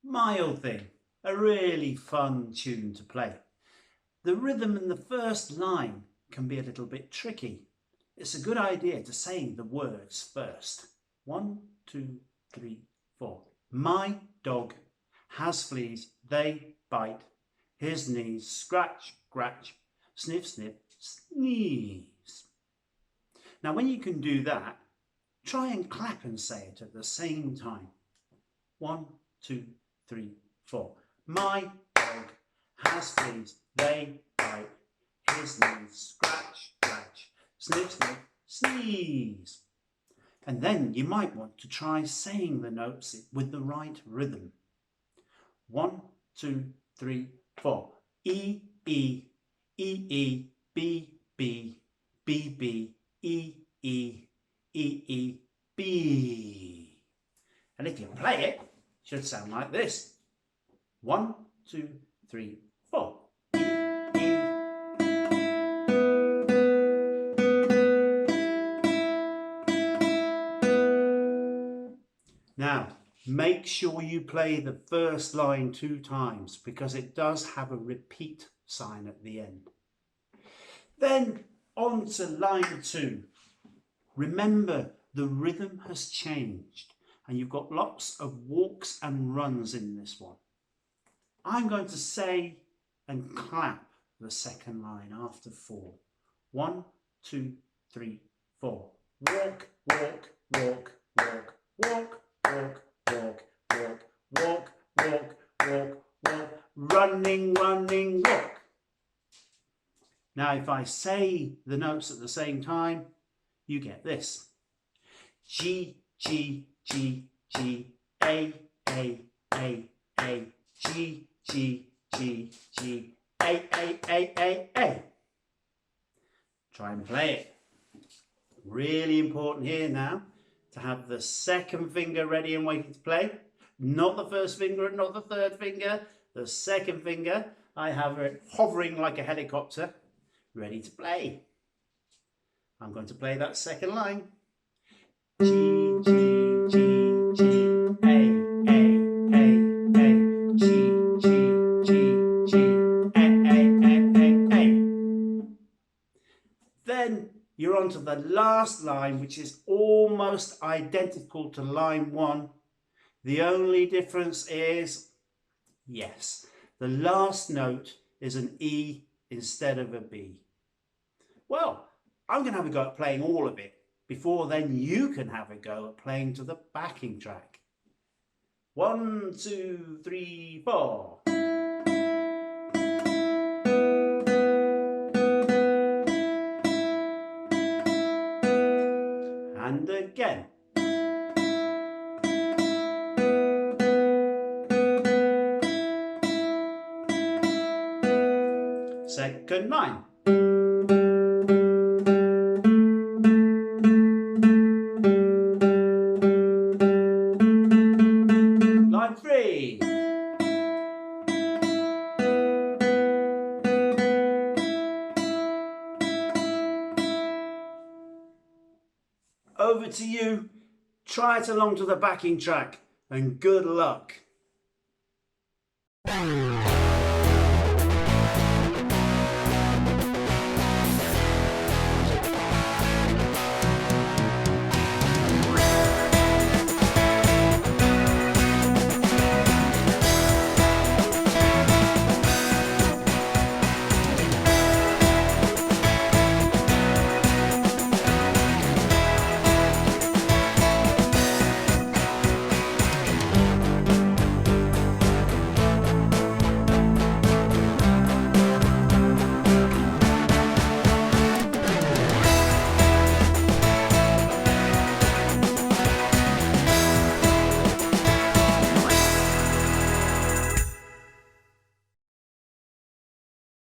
Mild Thing, a really fun tune to play. The rhythm in the first line can be a little bit tricky. It's a good idea to say the words first. 1, 2, 3, 4. My dog has fleas, they bite. His knees scratch, scratch, sniff, sniff, sneeze. Now when you can do that, try and clap and say it at the same time. 1, 2, 3, 4. My dog has fleas, they bite. His knees scratch, scratch, sniff, sniff, sneeze. And then you might want to try saying the notes with the right rhythm. 1, 2, 3, 4. E, E, E, E, B, B, B, B, E, E, E, E, B. And if you play it, it should sound like this. 1, 2, 3, 4. Now, make sure you play the first line 2 times because it does have a repeat sign at the end. Then on to line 2. Remember, the rhythm has changed and you've got lots of walks and runs in this one. I'm going to say and clap the second line after 4. 1, 2, 3, 4. Walk, walk, walk, walk, walk. Walk, walk, walk, walk, walk, walk, walk, running, running, walk. Now if I say the notes at the same time, you get this. G, G, G, G, A, A, A, A, G, G, G, G, A, A, A, A, A. Try and play it. Really important here now to have the second finger ready and waiting to play. Not the first finger and not the third finger. The second finger, I have it hovering like a helicopter, ready to play. I'm going to play that second line. G, G, G, G, A, A, A, A, G, G, G, G, A, A, A, A, A. Then you're on to the last line, which is almost identical to line 1. The only difference is, yes, the last note is an E instead of a B. Well, I'm going to have a go at playing all of it. Before then, you can have a go at playing to the backing track. 1, 2, 3, 4. And again. Second line. Line 3. Over to you. Try it along to the backing track and good luck.